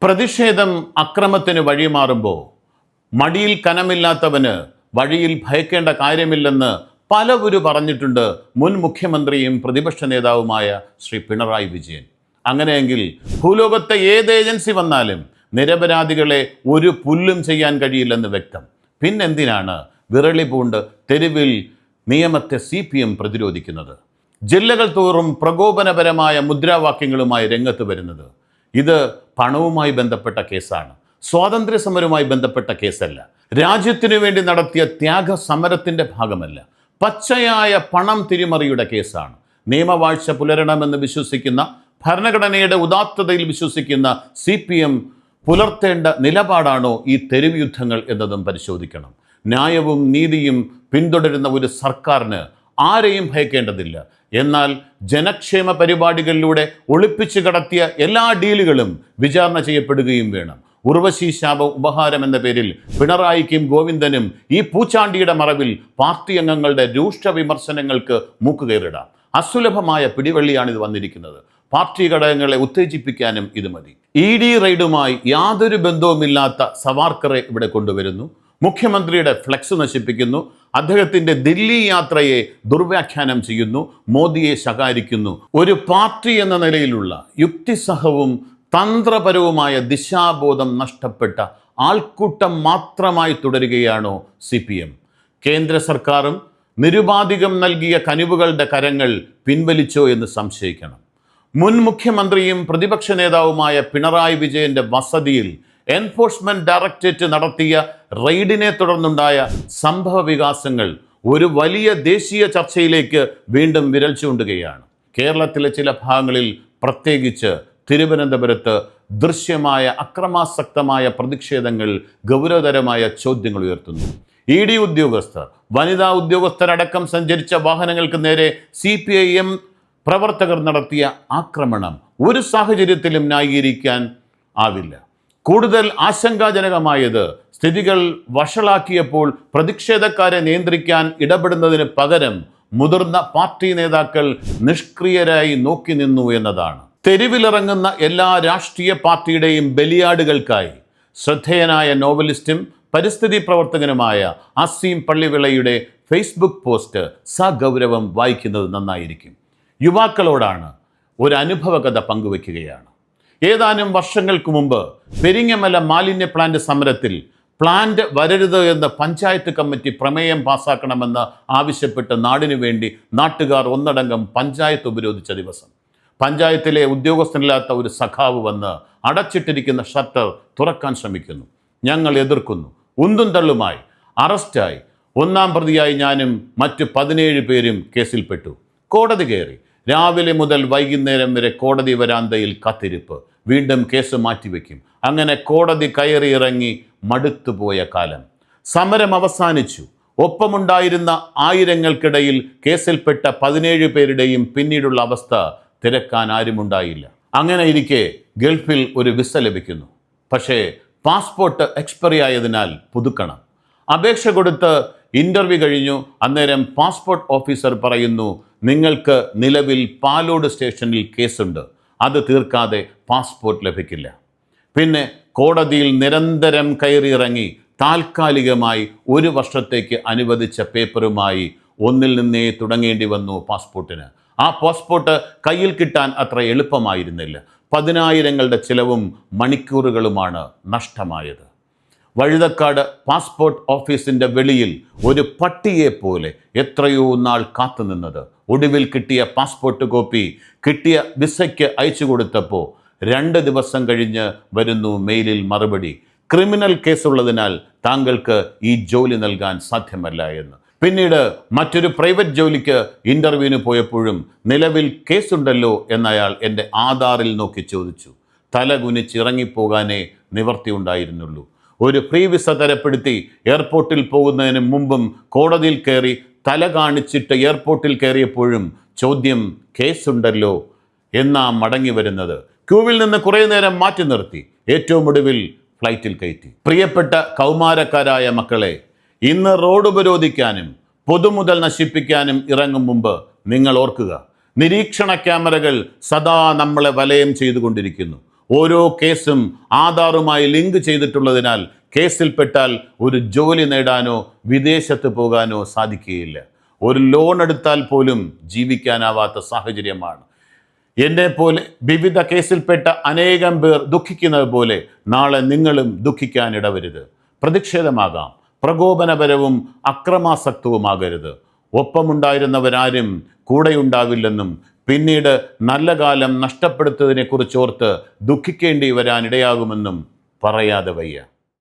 പ്രതിഷേധം അക്രമത്തിന് വഴിമാറുമ്പോൾ മടിയിൽ കനമില്ലാത്തവന് വഴിയിൽ ഭയക്കേണ്ട കാര്യമില്ലെന്ന് പലവരും പറഞ്ഞിട്ടുണ്ട് മുൻ മുഖ്യമന്ത്രിയും പ്രതിപക്ഷ നേതാവുമായ ശ്രീ പിണറായി വിജയൻ. അങ്ങനെയെങ്കിൽ ഭൂലോകത്തെ ഏത് ഏജൻസി വന്നാലും നിരപരാധികളെ ഒരു പുല്ലും ചെയ്യാൻ കഴിയില്ലെന്ന് വ്യക്തം. പിന്നെന്തിനാണ് വിരളി പൂണ്ട് തെരുവിൽ നിയമത്തെ CPM പ്രതിരോധിക്കുന്നത്? ജില്ലകൾ തോറും പ്രകോപനപരമായ മുദ്രാവാക്യങ്ങളുമായി രംഗത്ത് വരുന്നത്? ഇത് പണവുമായി ബന്ധപ്പെട്ട കേസാണ്, സ്വാതന്ത്ര്യ സമരവുമായി ബന്ധപ്പെട്ട കേസല്ല, രാജ്യത്തിനു വേണ്ടി നടത്തിയ ത്യാഗ സമരത്തിൻ്റെ ഭാഗമല്ല, പച്ചയായ പണം തിരിമറിയുടെ കേസാണ്. നിയമവാഴ്ച പുലരണമെന്ന് വിശ്വസിക്കുന്ന, ഭരണഘടനയുടെ ഉദാത്തതയിൽ വിശ്വസിക്കുന്ന CPM പുലർത്തേണ്ട നിലപാടാണോ ഈ തെരുവ് യുദ്ധങ്ങൾ എന്നതും പരിശോധിക്കണം. ന്യായവും നീതിയും പിന്തുടരുന്ന ഒരു സർക്കാരിന് ആരെയും ഭയക്കേണ്ടതില്ല. എന്നാൽ ജനക്ഷേമ പരിപാടികളിലൂടെ ഒളിപ്പിച്ചു കടത്തിയ എല്ലാ ഡീലുകളും വിചാരണ ചെയ്യപ്പെടുകയും വേണം. ഉർവശി ശാപം ഉപഹാരം എന്ന പേരിൽ പിണറായിക്കും ഗോവിന്ദനും ഈ പൂച്ചാണ്ടിയുടെ മറവിൽ പാർട്ടി അംഗങ്ങളുടെ രൂക്ഷ വിമർശനങ്ങൾക്ക് മൂക്കുകയറിടാം. അസുലഭമായ പിടിവള്ളിയാണിത് വന്നിരിക്കുന്നത്. പാർട്ടി ഘടകങ്ങളെ ഉത്തേജിപ്പിക്കാനും ഇത് മതി. ED റെയ്ഡുമായി യാതൊരു ബന്ധവുമില്ലാത്ത സവാർക്കറെ ഇവിടെ കൊണ്ടുവരുന്നു. മുഖ്യമന്ത്രിയുടെ ഫ്ലെക്സ് നശിപ്പിക്കുന്നു. അദ്ദേഹത്തിൻ്റെ ദില്ലി യാത്രയെ ദുർവ്യാഖ്യാനം ചെയ്യുന്നു. മോദിയെ ശകാരിക്കുന്നു. ഒരു പാർട്ടി എന്ന നിലയിലുള്ള യുക്തിസഹവും തന്ത്രപരവുമായ ദിശാബോധം നഷ്ടപ്പെട്ട ആൾക്കൂട്ടം മാത്രമായി തുടരുകയാണോ CPM? കേന്ദ്ര സർക്കാരും നിരുപാധികം നൽകിയ കനിവുകളുടെ കരങ്ങൾ പിൻവലിച്ചോ എന്ന് സംശയിക്കണം. മുൻ മുഖ്യമന്ത്രിയും പ്രതിപക്ഷ നേതാവുമായ പിണറായി വിജയന്റെ വസതിയിൽ എൻഫോഴ്സ്മെന്റ് ഡയറക്ടറേറ്റ് നടത്തിയ റെയ്ഡിനെ തുടർന്നുണ്ടായ സംഭവ വികാസങ്ങൾ ഒരു വലിയ ദേശീയ ചർച്ചയിലേക്ക് വീണ്ടും വിരൽ ചൂണ്ടുകയാണ്. കേരളത്തിലെ ചില ഭാഗങ്ങളിൽ, പ്രത്യേകിച്ച് തിരുവനന്തപുരത്ത് ദൃശ്യമായ അക്രമാസക്തമായ പ്രതിഷേധങ്ങൾ ഗൗരവതരമായ ചോദ്യങ്ങൾ ഉയർത്തുന്നു. ED ഉദ്യോഗസ്ഥർ, വനിതാ ഉദ്യോഗസ്ഥരടക്കം സഞ്ചരിച്ച വാഹനങ്ങൾക്ക് നേരെ CPIM പ്രവർത്തകർ നടത്തിയ ആക്രമണം ഒരു സാഹചര്യത്തിലും ന്യായീകരിക്കാൻ ആവില്ല. കൂടുതൽ ആശങ്കാജനകമായത്, സ്ഥിതികൾ വഷളാക്കിയപ്പോൾ പ്രതിഷേധക്കാരെ നിയന്ത്രിക്കാൻ ഇടപെടുന്നതിന് പകരം മുതിർന്ന പാർട്ടി നേതാക്കൾ നിഷ്ക്രിയരായി നോക്കി നിന്നു എന്നതാണ്. തെരുവിലിറങ്ങുന്ന എല്ലാ രാഷ്ട്രീയ പാർട്ടിയുടെയും ബലിയാടുകൾക്കായി ശ്രദ്ധേയനായ നോവലിസ്റ്റും പരിസ്ഥിതി പ്രവർത്തകനുമായ അസീം പള്ളിവിളയുടെ ഫേസ്ബുക്ക് പോസ്റ്റ് സഗൗരവം വായിക്കുന്നത് നന്നായിരിക്കും. യുവാക്കളോടാണ്, ഒരു അനുഭവ കഥ പങ്കുവയ്ക്കുകയാണ്. ഏതാനും വർഷങ്ങൾക്ക് മുമ്പ് പെരിങ്ങമല മാലിന്യ പ്ലാന്റ് സമരത്തിൽ പ്ലാന്റ് വരരുത് എന്ന് പഞ്ചായത്ത് കമ്മിറ്റി പ്രമേയം പാസാക്കണമെന്ന് ആവശ്യപ്പെട്ട് നാടിനു വേണ്ടി നാട്ടുകാർ ഒന്നടങ്കം പഞ്ചായത്ത് ഉപരോധിച്ച ദിവസം പഞ്ചായത്തിലെ ഉദ്യോഗസ്ഥനില്ലാത്ത ഒരു സഖാവ് വന്ന് അടച്ചിട്ടിരിക്കുന്ന ഷട്ടർ തുറക്കാൻ ശ്രമിക്കുന്നു. ഞങ്ങൾ എതിർക്കുന്നു. ഉന്തും തള്ളുമായി അറസ്റ്റായി. 1-ാം പ്രതിയായി ഞാനും മറ്റ് 17 പേരും കേസിൽപ്പെട്ടു. കോടതി കയറി. രാവിലെ മുതൽ വൈകുന്നേരം വരെ കോടതി വരാന്തയിൽ കാത്തിരിപ്പ്. വീണ്ടും കേസ് മാറ്റിവെക്കും. അങ്ങനെ കോടതി കയറി ഇറങ്ങി മടുത്തുപോയ കാലം. സമരം അവസാനിച്ചു. ഒപ്പമുണ്ടായിരുന്ന ആയിരങ്ങൾക്കിടയിൽ കേസിൽപ്പെട്ട 17 പേരുടെയും പിന്നീടുള്ള അവസ്ഥ തിരക്കാൻ ആരുമുണ്ടായില്ല. അങ്ങനെ ഇരിക്കെ ഗൾഫിൽ ഒരു വിസ ലഭിക്കുന്നു. പക്ഷേ പാസ്പോർട്ട് എക്സ്പയറി ആയതിനാൽ പുതുക്കണം. അപേക്ഷ കൊടുത്ത് ഇൻ്റർവ്യൂ കഴിഞ്ഞു. അന്നേരം പാസ്പോർട്ട് ഓഫീസർ പറയുന്നു, നിങ്ങൾക്ക് നിലവിൽ പാലോട് സ്റ്റേഷനിൽ കേസുണ്ട്, അത് തീർക്കാതെ പാസ്പോർട്ട് ലഭിക്കില്ല. പിന്നെ കോടതിയിൽ നിരന്തരം കയറിയിറങ്ങി താൽക്കാലികമായി 1 വർഷത്തേക്ക് അനുവദിച്ച പേപ്പറുമായി ഒന്നിൽ നിന്നേ തുടങ്ങേണ്ടി വന്നു പാസ്പോർട്ടിന്. ആ പാസ്പോർട്ട് കയ്യിൽ കിട്ടാൻ അത്ര എളുപ്പമായിരുന്നില്ല. 10,000ങ്ങളുടെ ചിലവും മണിക്കൂറുകളുമാണ് നഷ്ടമായത്. വഴുതക്കാട് പാസ്പോർട്ട് ഓഫീസിൻ്റെ വെളിയിൽ ഒരു പട്ടിയെപ്പോലെ എത്രയോ നാൾ കാത്തുനിന്നത്. ഒടുവിൽ കിട്ടിയ പാസ്പോർട്ട് കോപ്പി കിട്ടിയ വിസയ്ക്ക് അയച്ചു കൊടുത്തപ്പോൾ 2 ദിവസം കഴിഞ്ഞ് വരുന്നു മെയിലിൽ മറുപടി, ക്രിമിനൽ കേസുള്ളതിനാൽ താങ്കൾക്ക് ഈ ജോലി നൽകാൻ സാധ്യമല്ല എന്ന്. പിന്നീട് മറ്റൊരു പ്രൈവറ്റ് ജോലിക്ക് ഇൻ്റർവ്യൂവിന് പോയപ്പോഴും നിലവിൽ കേസുണ്ടല്ലോ എന്നയാൾ എൻ്റെ ആധാറിൽ നോക്കി ചോദിച്ചു. തല കുനിച്ചിറങ്ങിപ്പോകാനേ നിവർത്തിയുണ്ടായിരുന്നുള്ളൂ. ഒരു ഫ്രീ വിസ തരപ്പെടുത്തി എയർപോർട്ടിൽ പോകുന്നതിന് മുമ്പും കോടതിയിൽ കയറി തല കാണിച്ചിട്ട് എയർപോർട്ടിൽ കയറിയപ്പോഴും ചോദ്യം, കേസുണ്ടല്ലോ എന്നാ മടങ്ങി വരുന്നത്. ക്യൂവിൽ നിന്ന് കുറേ നേരം മാറ്റി നിർത്തി. ഏറ്റവും ഒടുവിൽ ഫ്ലൈറ്റിൽ കയറ്റി. പ്രിയപ്പെട്ട കൗമാരക്കാരായ മക്കളെ, ഇന്ന് റോഡ് ഉപരോധിക്കാനും പൊതുമുതൽ നശിപ്പിക്കാനും ഇറങ്ങും മുമ്പ് നിങ്ങൾ ഓർക്കുക, നിരീക്ഷണ ക്യാമറകൾ സദാ നമ്മളെ വലയം ചെയ്തുകൊണ്ടിരിക്കുന്നു. ഓരോ കേസും ആധാറുമായി ലിങ്ക് ചെയ്തിട്ടുള്ളതിനാൽ കേസിൽപ്പെട്ടാൽ ഒരു ജോലി നേടാനോ വിദേശത്ത് പോകാനോ സാധിക്കുകയില്ല. ഒരു ലോൺ എടുത്താൽ പോലും ജീവിക്കാനാവാത്ത സാഹചര്യമാണ്. എന്നെ പോലെ വിവിധ കേസിൽപ്പെട്ട അനേകം പേർ ദുഃഖിക്കുന്നത് പോലെ നാളെ നിങ്ങളും ദുഃഖിക്കാൻ ഇടവരുത്. പ്രതിഷേധമാകാം, പ്രകോപനപരവും അക്രമാസക്തവുമാകരുത്. ഒപ്പമുണ്ടായിരുന്നവരാരും കൂടെയുണ്ടാവില്ലെന്നും പിന്നീട് നല്ല കാലം നഷ്ടപ്പെടുത്തതിനെക്കുറിച്ചോർത്ത് ദുഃഖിക്കേണ്ടി വരാനിടയാകുമെന്നും പറയാതെ വയ്യ.